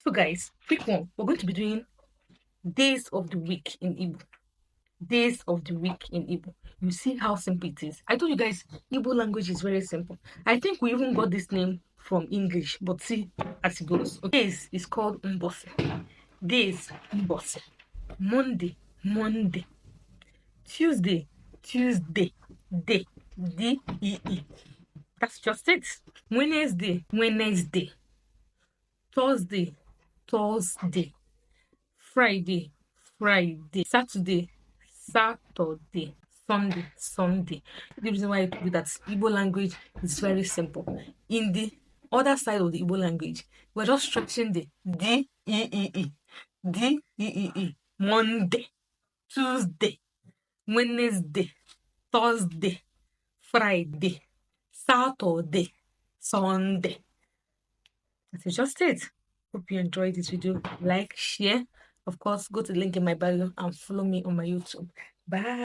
So guys, quick one. We're going to be doing days of the week in Igbo. Days of the week in Igbo. You see how simple it is. I told you guys, Igbo language is very simple. I think we even got this name from English, but see as it goes. Okay, days is called Mbose. Days, Mbose. Monday, Monday. Tuesday, Tuesday. Day, D-E-E. That's just it. Wednesday, Wednesday. Thursday, Thursday. Friday, Friday. Saturday, Saturday. Sunday, Sunday. The reason why I told you that Igbo language is very simple. In the other side of the Igbo language, we're just stretching the D-E-E-E. D-E-E-E. Monday, Tuesday, Wednesday, Thursday, Friday, Saturday, Sunday. That's just it. Hope you enjoyed this video. Like, share. Of course, go to the link in my bio and follow me on my YouTube. Bye.